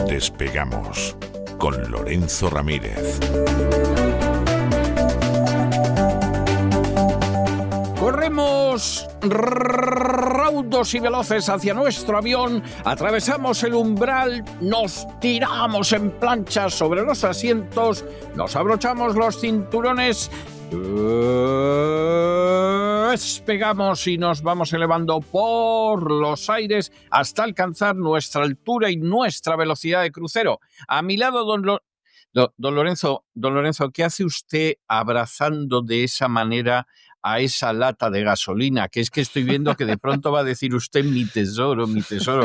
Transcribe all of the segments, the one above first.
Despegamos con Lorenzo Ramírez. Corremos raudos y veloces hacia nuestro avión, atravesamos el umbral, nos tiramos en plancha sobre los asientos, nos abrochamos los cinturones, despegamos y nos vamos elevando por los aires hasta alcanzar nuestra altura y nuestra velocidad de crucero. A mi lado, don Lorenzo, ¿qué hace usted abrazando de esa manera a esa lata de gasolina? Que es que estoy viendo que de pronto va a decir usted mi tesoro,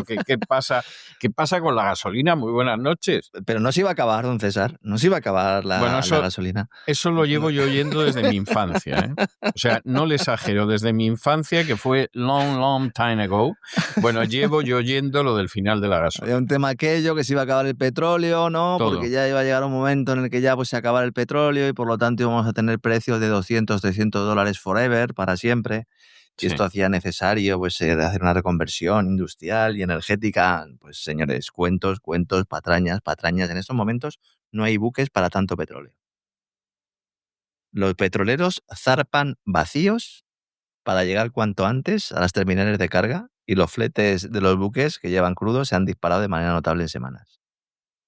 ¿qué pasa con la gasolina? Muy buenas noches. Pero no se iba a acabar, don César, no se iba a acabar la gasolina. Eso lo llevo yo oyendo desde mi infancia, ¿eh? O sea, no le exagero, desde mi infancia, que fue long time ago, bueno, llevo yo oyendo lo del final de la gasolina. Había un tema aquello, que se iba a acabar el petróleo, ¿no? Todo. Porque ya iba a llegar un momento en el que ya pues, se acabara el petróleo y por lo tanto íbamos a tener precios de $200, $300 forever, para siempre. Y esto hacía necesario pues, hacer una reconversión industrial y energética. Pues señores, cuentos, patrañas. En estos momentos no hay buques para tanto petróleo. Los petroleros zarpan vacíos para llegar cuanto antes a las terminales de carga y los fletes de los buques que llevan crudo se han disparado de manera notable en semanas.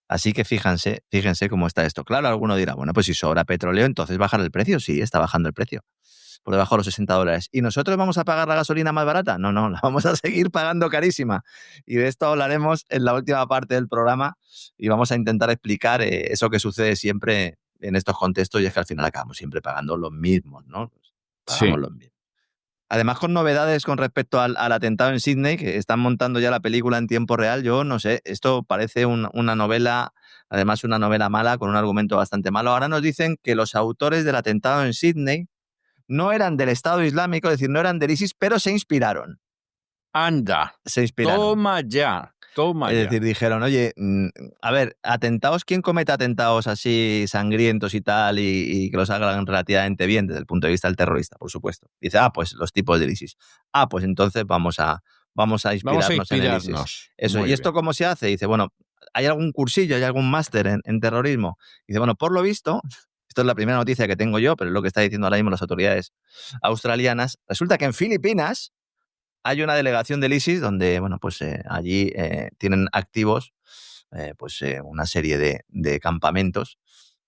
Así que fíjense cómo está esto. Claro, alguno dirá, bueno, pues si sobra petróleo, entonces bajar el precio. Sí, está bajando el precio. Por debajo de los $60. ¿Y nosotros vamos a pagar la gasolina más barata? No, la vamos a seguir pagando carísima. Y de esto hablaremos en la última parte del programa y vamos a intentar explicar eso que sucede siempre en estos contextos, y es que al final acabamos siempre pagando los mismos, ¿no? Pagamos los mismos. Además, con novedades con respecto al atentado en Sydney, que están montando ya la película en tiempo real. Yo no sé, esto parece una novela, además una novela mala, con un argumento bastante malo. Ahora nos dicen que los autores del atentado en Sydney no eran del Estado Islámico, es decir, no eran del ISIS, pero se inspiraron. Anda, se inspiraron. Toma ya. Es decir, dijeron, oye, a ver, atentados, ¿quién comete atentados así sangrientos y tal y que los hagan relativamente bien desde el punto de vista del terrorista, por supuesto? Dice, pues los tipos del ISIS. Pues entonces vamos a inspirarnos en el ISIS. Eso. Muy ¿Y esto bien. cómo se hace? Dice, bueno, ¿hay algún cursillo, hay algún máster en terrorismo? Dice, bueno, por lo visto, esto es la primera noticia que tengo yo, pero es lo que está diciendo ahora mismo las autoridades australianas, resulta que en Filipinas hay una delegación del ISIS donde, bueno, pues allí tienen activos una serie de campamentos.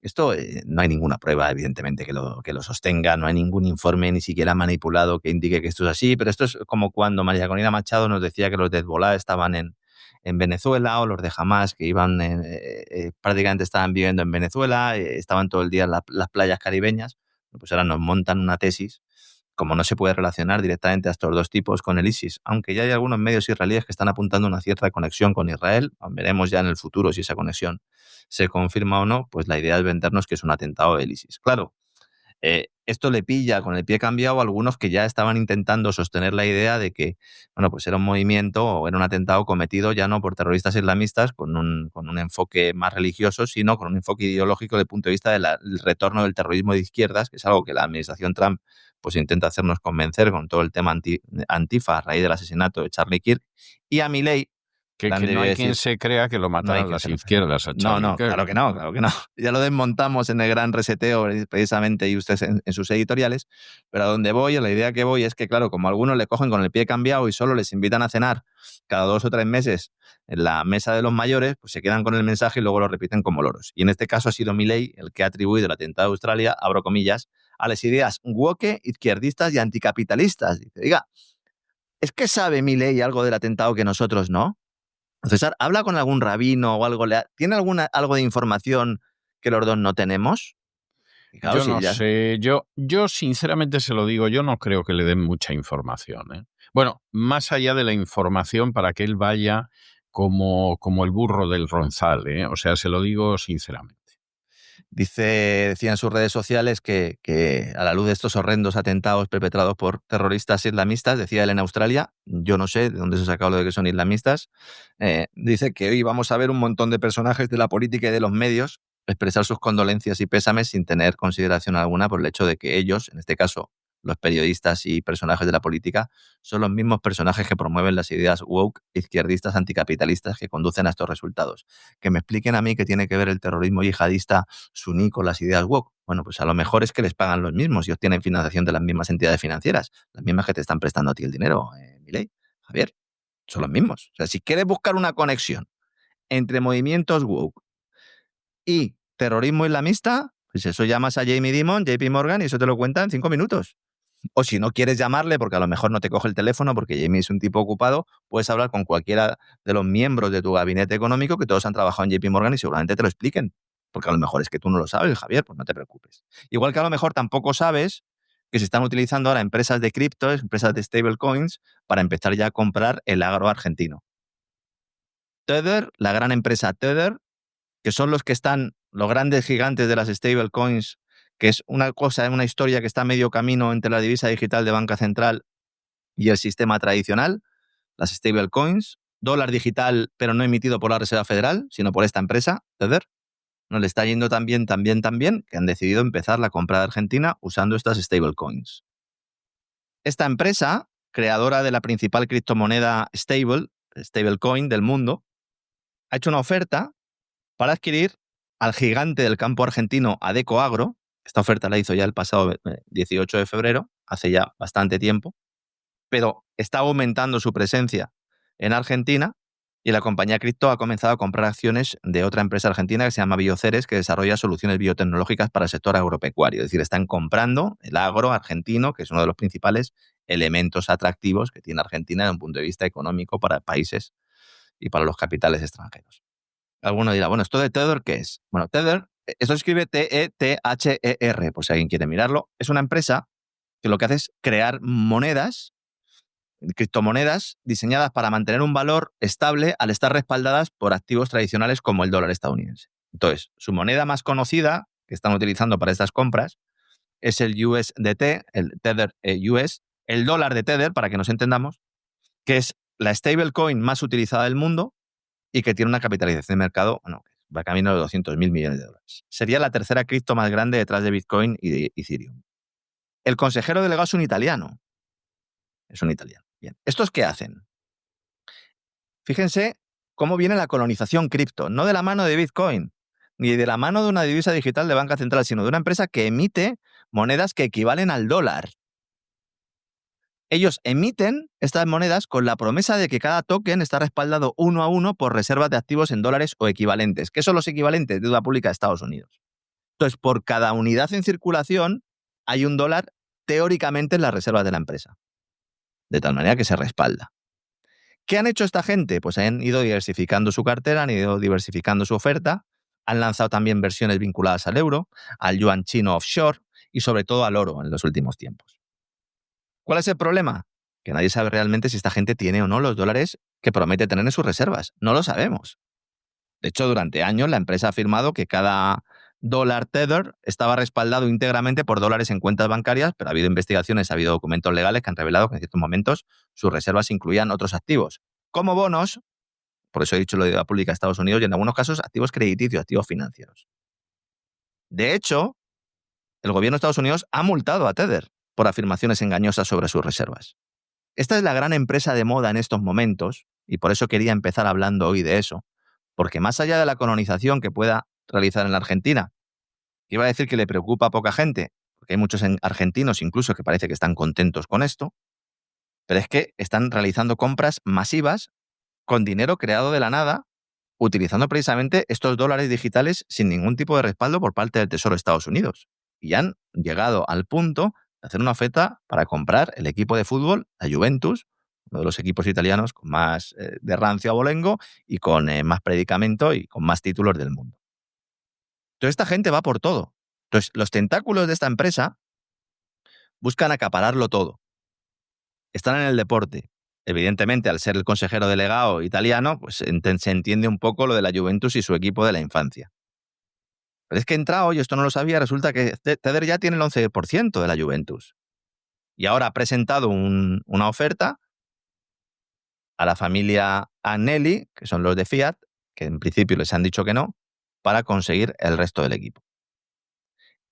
Esto no hay ninguna prueba, evidentemente, que lo sostenga, no hay ningún informe ni siquiera manipulado que indique que esto es así, pero esto es como cuando María Corina Machado nos decía que los de Hezbollah estaban en Venezuela, o los de Hamas que iban prácticamente estaban viviendo en Venezuela, estaban todo el día en las playas caribeñas. Pues ahora nos montan una tesis. Como no se puede relacionar directamente a estos dos tipos con el ISIS, aunque ya hay algunos medios israelíes que están apuntando a una cierta conexión con Israel, veremos ya en el futuro si esa conexión se confirma o no, pues la idea es vendernos que es un atentado del ISIS. Claro, esto le pilla con el pie cambiado a algunos que ya estaban intentando sostener la idea de que, bueno, pues era un movimiento o era un atentado cometido ya no por terroristas islamistas con un enfoque más religioso, sino con un enfoque ideológico desde el punto de vista del retorno del terrorismo de izquierdas, que es algo que la administración Trump pues intenta hacernos convencer con todo el tema Antifa a raíz del asesinato de Charlie Kirk, y a Milei, Que no hay quien se crea que lo mataron las izquierdas a Charlie Kirk. Claro que no. Ya lo desmontamos en el gran reseteo, precisamente, y ustedes en sus editoriales, pero a donde voy, a la idea que voy es que, claro, como algunos le cogen con el pie cambiado y solo les invitan a cenar cada 2 o 3 meses en la mesa de los mayores, pues se quedan con el mensaje y luego lo repiten como loros. Y en este caso ha sido Milei el que ha atribuido el atentado de Australia, abro comillas, a las ideas woke, izquierdistas y anticapitalistas. Dice, diga, ¿es que sabe Milei algo del atentado que nosotros no? César, ¿habla con algún rabino o algo? ¿Tiene algo de información que los dos no tenemos? Claro, yo no sé, yo sinceramente se lo digo, yo no creo que le den mucha información, ¿eh? Bueno, más allá de la información para que él vaya como el burro del ronzal, ¿eh? O sea, se lo digo sinceramente. Decía en sus redes sociales que a la luz de estos horrendos atentados perpetrados por terroristas islamistas, decía él en Australia, yo no sé de dónde se ha sacado lo de que son islamistas, dice que hoy vamos a ver un montón de personajes de la política y de los medios expresar sus condolencias y pésames sin tener consideración alguna por el hecho de que ellos, en este caso los periodistas y personajes de la política, son los mismos personajes que promueven las ideas woke, izquierdistas, anticapitalistas que conducen a estos resultados. Que me expliquen a mí qué tiene que ver el terrorismo yihadista suní con las ideas woke. Bueno, pues a lo mejor es que les pagan los mismos y obtienen financiación de las mismas entidades financieras, las mismas que te están prestando a ti el dinero, Milei, Javier. Son los mismos. O sea, si quieres buscar una conexión entre movimientos woke y terrorismo islamista, pues eso llamas a Jamie Dimon, JP Morgan, y eso te lo cuenta en 5 minutos. O si no quieres llamarle, porque a lo mejor no te coge el teléfono, porque Jamie es un tipo ocupado, puedes hablar con cualquiera de los miembros de tu gabinete económico que todos han trabajado en JP Morgan y seguramente te lo expliquen. Porque a lo mejor es que tú no lo sabes, Javier, pues no te preocupes. Igual que a lo mejor tampoco sabes que se están utilizando ahora empresas de cripto, empresas de stablecoins, para empezar ya a comprar el agro argentino. Tether, la gran empresa Tether, que son los que están, los grandes gigantes de las stablecoins, que es una cosa, una historia que está a medio camino entre la divisa digital de banca central y el sistema tradicional, las stablecoins, dólar digital, pero no emitido por la Reserva Federal, sino por esta empresa, Tether. No le está yendo tan bien, que han decidido empezar la compra de Argentina usando estas stablecoins. Esta empresa, creadora de la principal criptomoneda stablecoin del mundo, ha hecho una oferta para adquirir al gigante del campo argentino Adecoagro. Esta oferta la hizo ya el pasado 18 de febrero, hace ya bastante tiempo, pero está aumentando su presencia en Argentina y la compañía cripto ha comenzado a comprar acciones de otra empresa argentina que se llama Bioceres, que desarrolla soluciones biotecnológicas para el sector agropecuario. Es decir, están comprando el agro argentino, que es uno de los principales elementos atractivos que tiene Argentina desde un punto de vista económico para países y para los capitales extranjeros. Alguno dirá, bueno, ¿esto de Tether qué es? Bueno, Tether, esto se escribe Tether, por si alguien quiere mirarlo. Es una empresa que lo que hace es crear monedas, criptomonedas, diseñadas para mantener un valor estable al estar respaldadas por activos tradicionales como el dólar estadounidense. Entonces, su moneda más conocida, que están utilizando para estas compras, es el USDT, el Tether US, el dólar de Tether, para que nos entendamos, que es la stablecoin más utilizada del mundo y que tiene una capitalización de mercado, bueno, va camino de 200.000 millones de dólares. Sería la tercera cripto más grande detrás de Bitcoin y de Ethereum. El consejero delegado es un italiano. Es un italiano. Bien. ¿Estos qué hacen? Fíjense cómo viene la colonización cripto, no de la mano de Bitcoin, ni de la mano de una divisa digital de banca central, sino de una empresa que emite monedas que equivalen al dólar. Ellos emiten estas monedas con la promesa de que cada token está respaldado uno a uno por reservas de activos en dólares o equivalentes. ¿Qué son los equivalentes? Deuda pública de Estados Unidos. Entonces, por cada unidad en circulación hay un dólar teóricamente en las reservas de la empresa. De tal manera que se respalda. ¿Qué han hecho esta gente? Pues han ido diversificando su cartera, han ido diversificando su oferta, han lanzado también versiones vinculadas al euro, al yuan chino offshore y sobre todo al oro en los últimos tiempos. ¿Cuál es el problema? Que nadie sabe realmente si esta gente tiene o no los dólares que promete tener en sus reservas. No lo sabemos. De hecho, durante años la empresa ha afirmado que cada dólar Tether estaba respaldado íntegramente por dólares en cuentas bancarias, pero ha habido investigaciones, ha habido documentos legales que han revelado que en ciertos momentos sus reservas incluían otros activos, como bonos, por eso he dicho lo de la pública de Estados Unidos, y en algunos casos activos crediticios, activos financieros. De hecho, el gobierno de Estados Unidos ha multado a Tether por afirmaciones engañosas sobre sus reservas. Esta es la gran empresa de moda en estos momentos, y por eso quería empezar hablando hoy de eso, porque más allá de la colonización que pueda realizar en la Argentina, que iba a decir que le preocupa a poca gente, porque hay muchos argentinos incluso que parece que están contentos con esto, pero es que están realizando compras masivas con dinero creado de la nada, utilizando precisamente estos dólares digitales sin ningún tipo de respaldo por parte del Tesoro de Estados Unidos. Y han llegado al punto de hacer una oferta para comprar el equipo de fútbol, la Juventus, uno de los equipos italianos con más de rancio abolengo y con más predicamento y con más títulos del mundo. Entonces esta gente va por todo. Entonces los tentáculos de esta empresa buscan acapararlo todo. Están en el deporte, evidentemente, al ser el consejero delegado italiano, pues se entiende un poco lo de la Juventus y su equipo de la infancia. Pero es que he entrado, y esto no lo sabía, resulta que Teder ya tiene el 11% de la Juventus. Y ahora ha presentado una oferta a la familia Agnelli, que son los de Fiat, que en principio les han dicho que no, para conseguir el resto del equipo.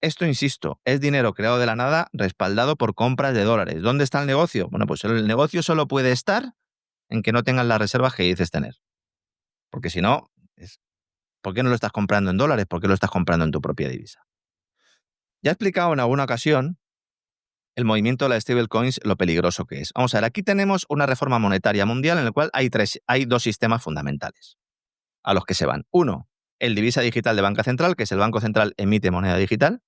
Esto, insisto, es dinero creado de la nada, respaldado por compras de dólares. ¿Dónde está el negocio? Bueno, pues el negocio solo puede estar en que no tengas las reservas que dices tener. Porque si no, ¿por qué no lo estás comprando en dólares? ¿Por qué lo estás comprando en tu propia divisa? Ya he explicado en alguna ocasión el movimiento de las stablecoins, lo peligroso que es. Vamos a ver, aquí tenemos una reforma monetaria mundial en la cual hay dos sistemas fundamentales a los que se van. Uno, el divisa digital de banca central, que es el Banco Central emite moneda digital,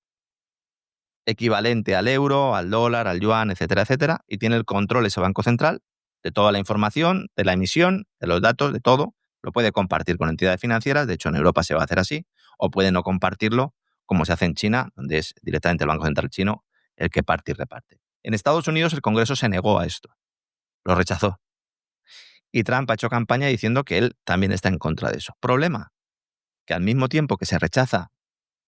equivalente al euro, al dólar, al yuan, etcétera, etcétera, y tiene el control ese Banco Central de toda la información, de la emisión, de los datos, de todo. Lo puede compartir con entidades financieras, de hecho en Europa se va a hacer así, o puede no compartirlo, como se hace en China, donde es directamente el Banco Central chino el que parte y reparte. En Estados Unidos el Congreso se negó a esto, lo rechazó. Y Trump ha hecho campaña diciendo que él también está en contra de eso. Problema, que al mismo tiempo que se rechaza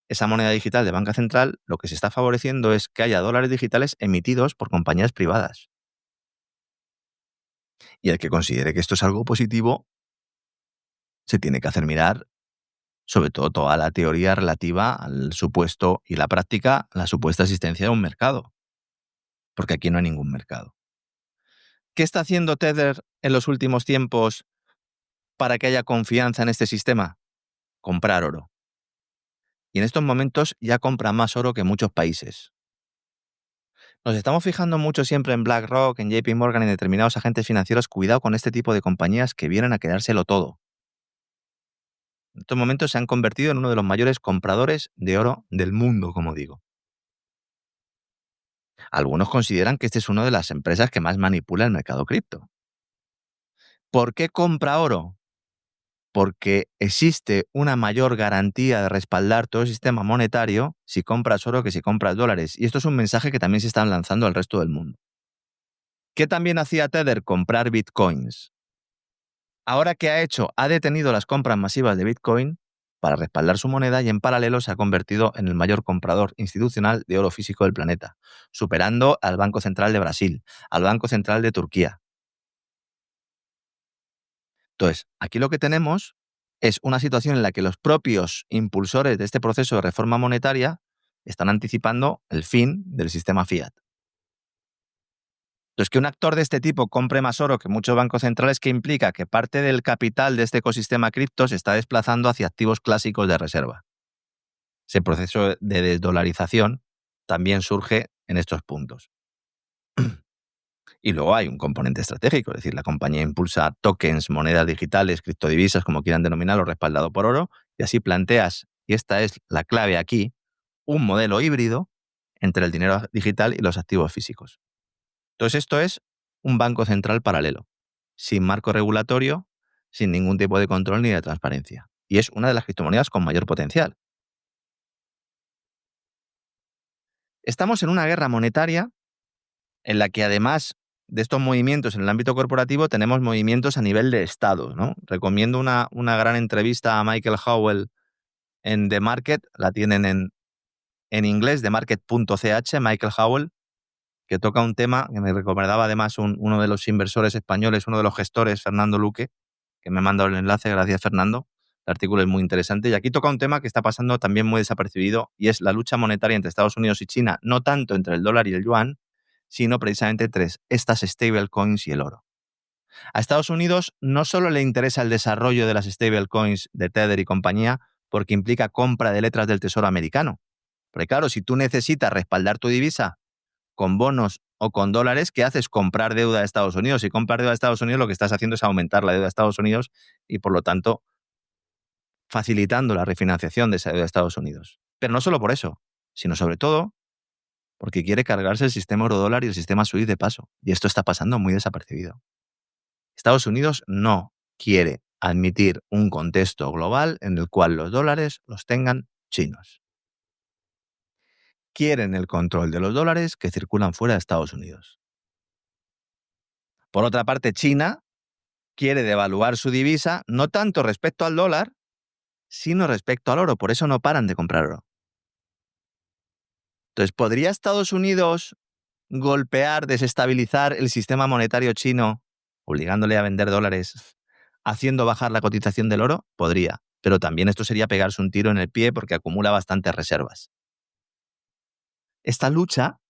esa moneda digital de banca central, lo que se está favoreciendo es que haya dólares digitales emitidos por compañías privadas. Y el que considere que esto es algo positivo, se tiene que hacer mirar sobre todo toda la teoría relativa al supuesto y la práctica, la supuesta existencia de un mercado. Porque aquí no hay ningún mercado. ¿Qué está haciendo Tether en los últimos tiempos para que haya confianza en este sistema? Comprar oro. Y en estos momentos ya compra más oro que muchos países. Nos estamos fijando mucho siempre en BlackRock, en JP Morgan, en determinados agentes financieros. Cuidado con este tipo de compañías que vienen a quedárselo todo. En estos momentos se han convertido en uno de los mayores compradores de oro del mundo, como digo. Algunos consideran que este es una de las empresas que más manipula el mercado cripto. ¿Por qué compra oro? Porque existe una mayor garantía de respaldar todo el sistema monetario si compras oro que si compras dólares. Y esto es un mensaje que también se están lanzando al resto del mundo. ¿Qué también hacía Tether? Comprar bitcoins. Ahora, ¿qué ha hecho? Ha detenido las compras masivas de Bitcoin para respaldar su moneda y en paralelo se ha convertido en el mayor comprador institucional de oro físico del planeta, superando al Banco Central de Brasil, al Banco Central de Turquía. Entonces, aquí lo que tenemos es una situación en la que los propios impulsores de este proceso de reforma monetaria están anticipando el fin del sistema fiat. Entonces, que un actor de este tipo compre más oro que muchos bancos centrales, ¿qué implica? Que parte del capital de este ecosistema cripto se está desplazando hacia activos clásicos de reserva. Ese proceso de desdolarización también surge en estos puntos. Y luego hay un componente estratégico, es decir, la compañía impulsa tokens, monedas digitales, criptodivisas, como quieran denominarlo, respaldado por oro, y así planteas, y esta es la clave aquí, un modelo híbrido entre el dinero digital y los activos físicos. Entonces esto es un banco central paralelo, sin marco regulatorio, sin ningún tipo de control ni de transparencia. Y es una de las criptomonedas con mayor potencial. Estamos en una guerra monetaria en la que además de estos movimientos en el ámbito corporativo tenemos movimientos a nivel de Estado, ¿no? Recomiendo una gran entrevista a Michael Howell en The Market, la tienen en inglés, themarket.ch, Michael Howell, que toca un tema que me recomendaba además uno de los inversores españoles, uno de los gestores, Fernando Luque, que me ha mandado el enlace, gracias Fernando. El artículo es muy interesante y aquí toca un tema que está pasando también muy desapercibido y es la lucha monetaria entre Estados Unidos y China, no tanto entre el dólar y el yuan, sino precisamente entre estas stablecoins y el oro. A Estados Unidos no solo le interesa el desarrollo de las stablecoins de Tether y compañía porque implica compra de letras del Tesoro americano. Porque claro, si tú necesitas respaldar tu divisa con bonos o con dólares, ¿qué haces? Comprar deuda de Estados Unidos. Si compras deuda de Estados Unidos, lo que estás haciendo es aumentar la deuda de Estados Unidos y, por lo tanto, facilitando la refinanciación de esa deuda de Estados Unidos. Pero no solo por eso, sino sobre todo porque quiere cargarse el sistema eurodólar y el sistema SWIFT de paso. Y esto está pasando muy desapercibido. Estados Unidos no quiere admitir un contexto global en el cual los dólares los tengan chinos. Quieren el control de los dólares que circulan fuera de Estados Unidos. Por otra parte, China quiere devaluar su divisa, no tanto respecto al dólar, sino respecto al oro. Por eso no paran de comprar oro. Entonces, ¿podría Estados Unidos golpear, desestabilizar el sistema monetario chino, obligándole a vender dólares, haciendo bajar la cotización del oro? Podría. Pero también esto sería pegarse un tiro en el pie porque acumula bastantes reservas. Esta lucha,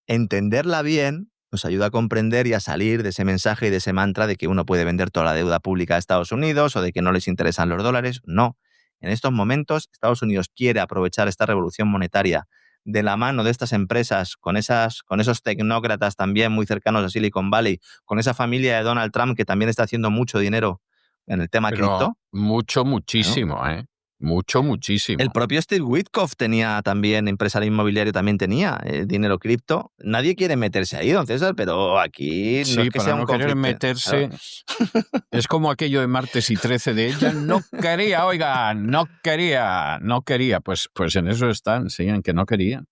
entenderla bien, nos ayuda a comprender y a salir de ese mensaje y de ese mantra de que uno puede vender toda la deuda pública a Estados Unidos o de que no les interesan los dólares. No. En estos momentos, Estados Unidos quiere aprovechar esta revolución monetaria de la mano de estas empresas, con esos tecnócratas también muy cercanos a Silicon Valley, con esa familia de Donald Trump que también está haciendo mucho dinero en el tema Pero cripto. muchísimo, ¿no? Muchísimo. El propio Steve Witkoff tenía también, empresario inmobiliario, también tenía dinero cripto. Nadie quiere meterse ahí, don César, pero aquí no Sí, es que para sea no un querer conflicto. meterse. Claro. Es como aquello de martes y 13 de ella. No quería, oiga, no quería. Pues en eso están, sí, en que no querían.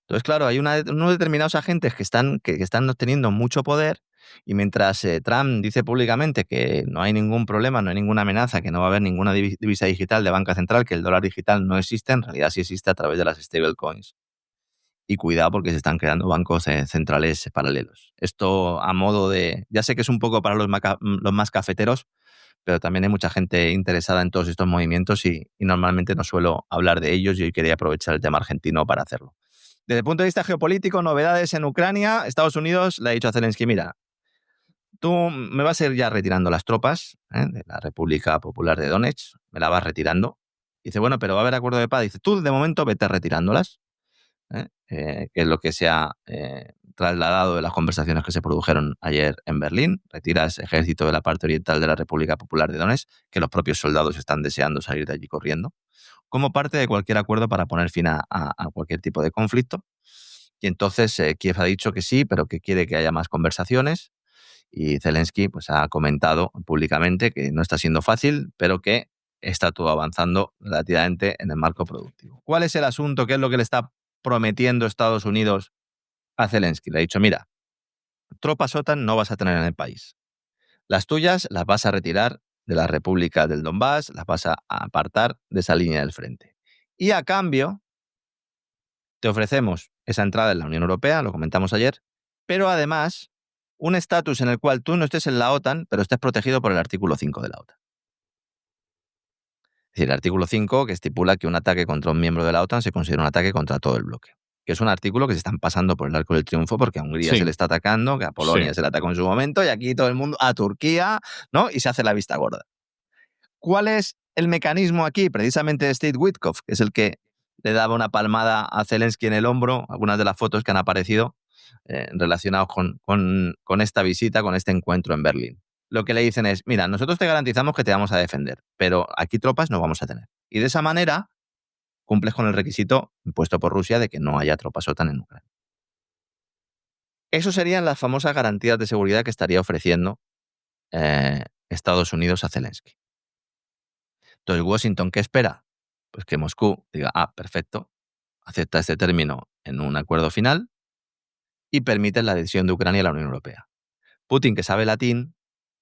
Entonces, claro, hay unos determinados agentes que están teniendo mucho poder y mientras Trump dice públicamente que no hay ningún problema, no hay ninguna amenaza, que no va a haber ninguna divisa digital de banca central, que el dólar digital no existe, en realidad sí existe a través de las stablecoins. Y cuidado porque se están creando bancos centrales paralelos. Esto a modo de... Ya sé que es un poco para los más cafeteros, pero también hay mucha gente interesada en todos estos movimientos y normalmente no suelo hablar de ellos y hoy quería aprovechar el tema argentino para hacerlo. Desde el punto de vista geopolítico, novedades en Ucrania. Estados Unidos le ha dicho a Zelensky, mira, tú me vas a ir ya retirando las tropas de la República Popular de Donetsk, me la vas retirando. Dice, bueno, pero va a haber acuerdo de paz. Dice, tú de momento vete retirándolas, que es lo que se ha trasladado de las conversaciones que se produjeron ayer en Berlín. Retiras ejército de la parte oriental de la República Popular de Donetsk, que los propios soldados están deseando salir de allí corriendo, como parte de cualquier acuerdo para poner fin a cualquier tipo de conflicto. Y entonces Kiev ha dicho que sí, pero que quiere que haya más conversaciones. Y Zelensky pues, ha comentado públicamente que no está siendo fácil, pero que está todo avanzando relativamente en el marco productivo. ¿Cuál es el asunto? ¿Qué es lo que le está prometiendo Estados Unidos a Zelensky? Le ha dicho, mira, tropas OTAN no vas a tener en el país. Las tuyas las vas a retirar de la República del Donbass, las vas a apartar de esa línea del frente. Y a cambio, te ofrecemos esa entrada en la Unión Europea, lo comentamos ayer, pero además un estatus en el cual tú no estés en la OTAN, pero estés protegido por el artículo 5 de la OTAN. Es decir, el artículo 5 que estipula que un ataque contra un miembro de la OTAN se considera un ataque contra todo el bloque. Que es un artículo que se están pasando por el arco del triunfo porque a Hungría Sí. se le está atacando, que a Polonia Sí. se le atacó en su momento y aquí todo el mundo a Turquía, ¿no? Y se hace la vista gorda. ¿Cuál es el mecanismo aquí? Precisamente Steve Witkoff, que es el que le daba una palmada a Zelensky en el hombro, algunas de las fotos que han aparecido relacionados con esta visita, con este encuentro en Berlín. Lo que le dicen es, mira, nosotros te garantizamos que te vamos a defender, pero aquí tropas no vamos a tener. Y de esa manera cumples con el requisito impuesto por Rusia de que no haya tropas OTAN en Ucrania. Eso serían las famosas garantías de seguridad que estaría ofreciendo Estados Unidos a Zelensky. Entonces, Washington, ¿qué espera? Pues que Moscú diga, perfecto, acepta este término en un acuerdo final y permite la adhesión de Ucrania a la Unión Europea. Putin, que sabe latín,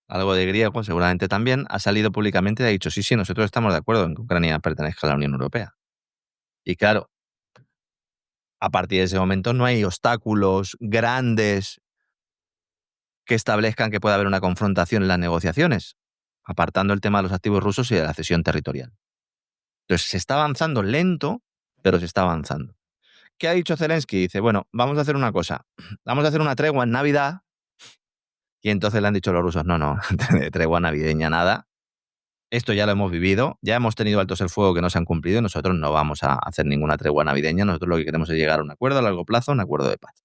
algo de griego seguramente también, ha salido públicamente y ha dicho, sí, nosotros estamos de acuerdo en que Ucrania pertenezca a la Unión Europea. Y claro, a partir de ese momento no hay obstáculos grandes que establezcan que pueda haber una confrontación en las negociaciones, apartando el tema de los activos rusos y de la cesión territorial. Entonces se está avanzando lento, pero se está avanzando. ¿Qué ha dicho Zelensky? Dice, bueno, vamos a hacer una cosa, vamos a hacer una tregua en Navidad. Y entonces le han dicho los rusos, no, de tregua navideña nada. Esto ya lo hemos vivido, ya hemos tenido altos el fuego que no se han cumplido y nosotros no vamos a hacer ninguna tregua navideña. Nosotros lo que queremos es llegar a un acuerdo a largo plazo, un acuerdo de paz.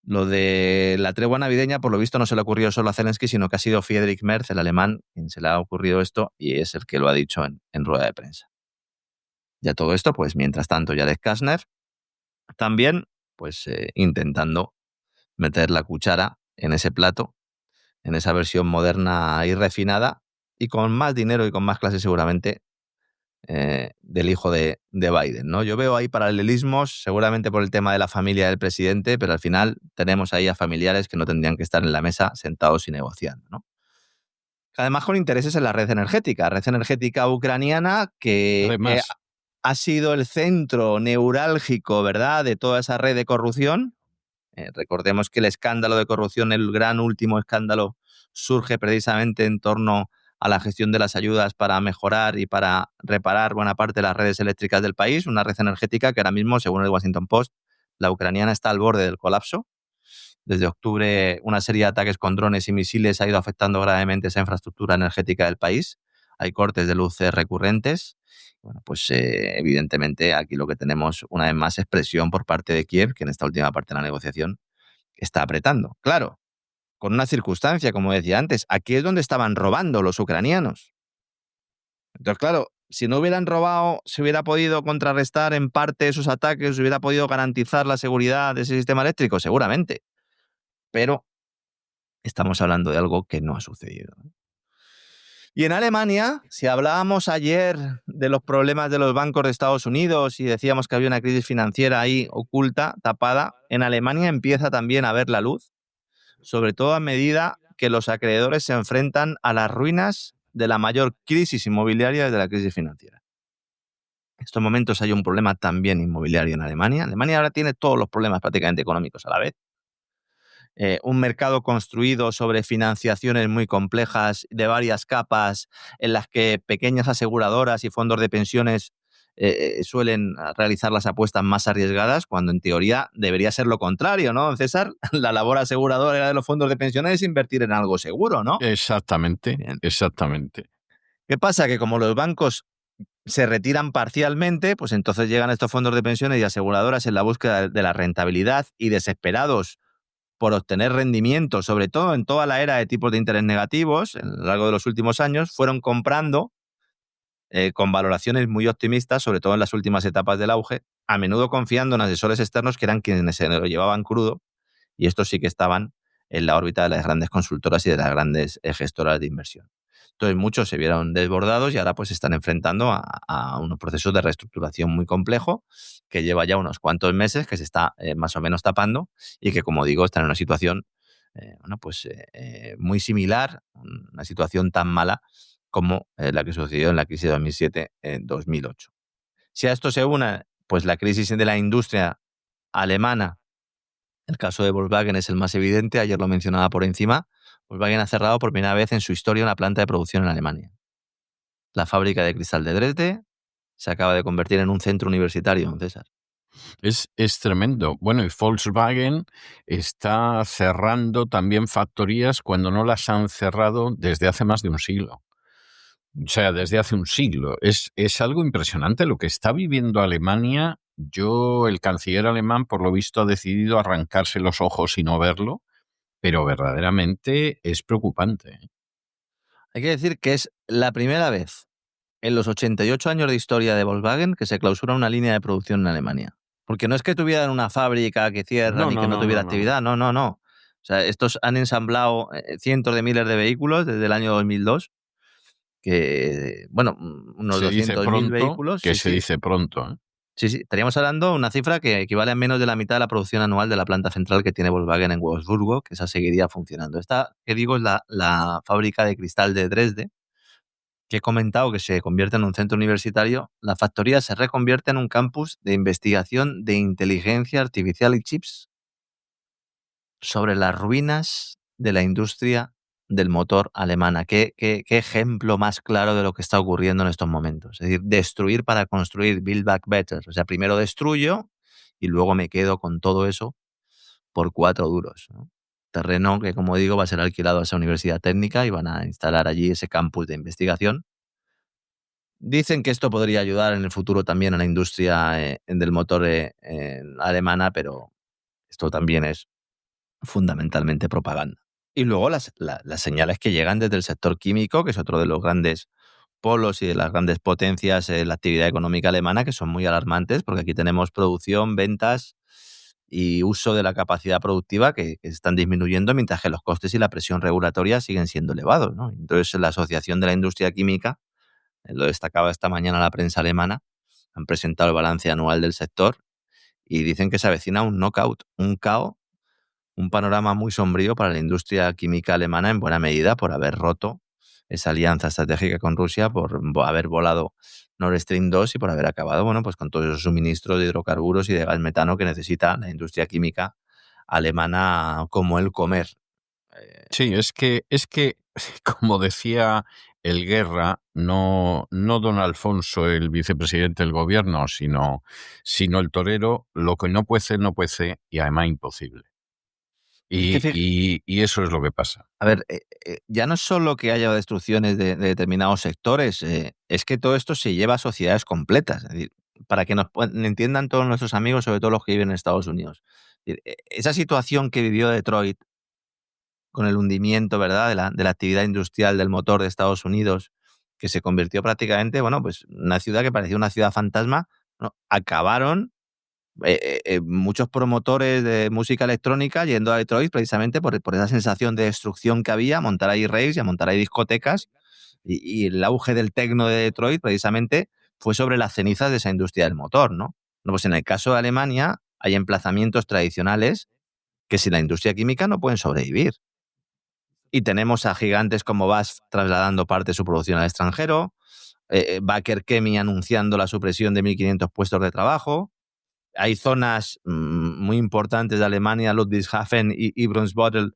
Lo de la tregua navideña, por lo visto, no se le ocurrió solo a Zelensky, sino que ha sido Friedrich Merz, el alemán, quien se le ha ocurrido esto y es el que lo ha dicho en rueda de prensa. Ya todo esto, pues mientras tanto, Jared Kushner también, pues intentando meter la cuchara en ese plato, en esa versión moderna y refinada, y con más dinero y con más clase seguramente, del hijo de Biden, ¿no? Yo veo ahí paralelismos, seguramente por el tema de la familia del presidente, pero al final tenemos ahí a familiares que no tendrían que estar en la mesa sentados y negociando, ¿no? Además, con intereses en la red energética ucraniana, que Además, ha sido el centro neurálgico, ¿verdad?, de toda esa red de corrupción. Recordemos que el escándalo de corrupción, el gran último escándalo, surge precisamente en torno a la gestión de las ayudas para mejorar y para reparar buena parte de las redes eléctricas del país, una red energética que ahora mismo, según el Washington Post, la ucraniana está al borde del colapso. Desde octubre, una serie de ataques con drones y misiles ha ido afectando gravemente esa infraestructura energética del país. Hay cortes de luz recurrentes. Bueno, pues evidentemente aquí lo que tenemos una vez más es presión por parte de Kiev, que en esta última parte de la negociación está apretando. Claro, con una circunstancia, como decía antes, aquí es donde estaban robando los ucranianos. Entonces, claro, si no hubieran robado, se hubiera podido contrarrestar en parte esos ataques, se hubiera podido garantizar la seguridad de ese sistema eléctrico, seguramente. Pero estamos hablando de algo que no ha sucedido. Y en Alemania, si hablábamos ayer de los problemas de los bancos de Estados Unidos y decíamos que había una crisis financiera ahí oculta, tapada, en Alemania empieza también a ver la luz, sobre todo a medida que los acreedores se enfrentan a las ruinas de la mayor crisis inmobiliaria desde la crisis financiera. En estos momentos hay un problema también inmobiliario en Alemania. Alemania ahora tiene todos los problemas prácticamente económicos a la vez. Un mercado construido sobre financiaciones muy complejas de varias capas en las que pequeñas aseguradoras y fondos de pensiones suelen realizar las apuestas más arriesgadas, cuando en teoría debería ser lo contrario, ¿no, César? La labor aseguradora de los fondos de pensiones es invertir en algo seguro, ¿no? exactamente, Bien. exactamente. ¿Qué pasa? Que como los bancos se retiran parcialmente, pues entonces llegan estos fondos de pensiones y aseguradoras en la búsqueda de la rentabilidad y desesperados por obtener rendimiento, sobre todo en toda la era de tipos de interés negativos, a lo largo de los últimos años, fueron comprando con valoraciones muy optimistas, sobre todo en las últimas etapas del auge, a menudo confiando en asesores externos que eran quienes se lo llevaban crudo, y estos sí que estaban en la órbita de las grandes consultoras y de las grandes gestoras de inversión. Entonces muchos se vieron desbordados y ahora pues se están enfrentando a unos procesos de reestructuración muy complejo que lleva ya unos cuantos meses, que se está más o menos tapando y que, como digo, están en una situación muy similar, una situación tan mala como la que sucedió en la crisis de 2007-2008. Si a esto se une pues la crisis de la industria alemana, el caso de Volkswagen es el más evidente, ayer lo mencionaba por encima. Volkswagen ha cerrado por primera vez en su historia una planta de producción en Alemania. La fábrica de cristal de Dresde se acaba de convertir en un centro universitario, César. Es tremendo. Bueno, y Volkswagen está cerrando también factorías cuando no las han cerrado desde hace más de un siglo. O sea, desde hace un siglo. Es algo impresionante lo que está viviendo Alemania. El canciller alemán, por lo visto, ha decidido arrancarse los ojos y no verlo, pero verdaderamente es preocupante. Hay que decir que es la primera vez en los 88 años de historia de Volkswagen que se clausura una línea de producción en Alemania. Porque no es que tuvieran una fábrica que cierra ni que no tuviera actividad, no. O sea, estos han ensamblado cientos de miles de vehículos desde el año 2002, que, bueno, unos 200.000 vehículos. Se dice pronto, ¿eh? Sí, estaríamos hablando de una cifra que equivale a menos de la mitad de la producción anual de la planta central que tiene Volkswagen en Wolfsburgo, que esa seguiría funcionando. Esta, que digo, es la fábrica de cristal de Dresde, que he comentado que se convierte en un centro universitario. La factoría se reconvierte en un campus de investigación de inteligencia artificial y chips sobre las ruinas de la industria del motor alemana. ¿Qué ejemplo más claro de lo que está ocurriendo en estos momentos? Es decir, destruir para construir, build back better. O sea, primero destruyo y luego me quedo con todo eso por 4 duros, ¿no? Terreno que, como digo, va a ser alquilado a esa universidad técnica y van a instalar allí ese campus de investigación. Dicen que esto podría ayudar en el futuro también a la industria del motor alemana, pero esto también es fundamentalmente propaganda. Y luego las señales que llegan desde el sector químico, que es otro de los grandes polos y de las grandes potencias en la actividad económica alemana, que son muy alarmantes, porque aquí tenemos producción, ventas y uso de la capacidad productiva que están disminuyendo, mientras que los costes y la presión regulatoria siguen siendo elevados, ¿no? Entonces, la Asociación de la Industria Química lo destacaba esta mañana la prensa alemana, han presentado el balance anual del sector y dicen que se avecina un knockout, un caos, un panorama muy sombrío para la industria química alemana, en buena medida por haber roto esa alianza estratégica con Rusia, por haber volado Nord Stream 2 y por haber acabado, bueno, pues con todos esos suministros de hidrocarburos y de gas metano que necesita la industria química alemana como el comer. Sí, es que, como decía el Guerra, no don Alfonso, el vicepresidente del gobierno, sino el torero, lo que no puede ser, no puede ser, y además imposible. Es que, Y eso es lo que pasa. a ver, ya no es solo que haya destrucciones de determinados sectores, es que todo esto se lleva a sociedades completas. Es decir, para que nos entiendan todos nuestros amigos, sobre todo los que viven en Estados Unidos. Es decir, esa situación que vivió Detroit con el hundimiento, ¿verdad?, de la actividad industrial del motor de Estados Unidos, que se convirtió prácticamente, bueno, pues una ciudad que parecía una ciudad fantasma, ¿no? Acabaron muchos promotores de música electrónica yendo a Detroit precisamente por esa sensación de destrucción que había, a montar ahí raves y a montar ahí discotecas, y el auge del techno de Detroit precisamente fue sobre las cenizas de esa industria del motor, ¿no? No, pues en el caso de Alemania hay emplazamientos tradicionales que sin la industria química no pueden sobrevivir. Y tenemos a gigantes como BASF trasladando parte de su producción al extranjero, Baker Chemi anunciando la supresión de 1.500 puestos de trabajo. Hay zonas muy importantes de Alemania, Ludwigshafen y Brunsbüttel,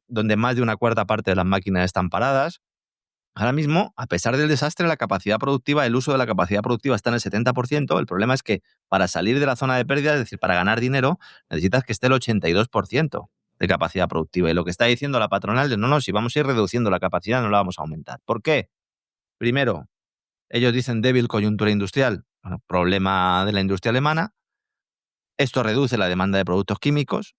donde más de una cuarta parte de las máquinas están paradas. Ahora mismo, a pesar del desastre, la capacidad productiva, el uso de la capacidad productiva está en el 70%. El problema es que para salir de la zona de pérdida, es decir, para ganar dinero, necesitas que esté el 82% de capacidad productiva. Y lo que está diciendo la patronal es, no, si vamos a ir reduciendo la capacidad, no la vamos a aumentar. ¿Por qué? Primero, ellos dicen débil coyuntura industrial, bueno, problema de la industria alemana. Esto reduce la demanda de productos químicos,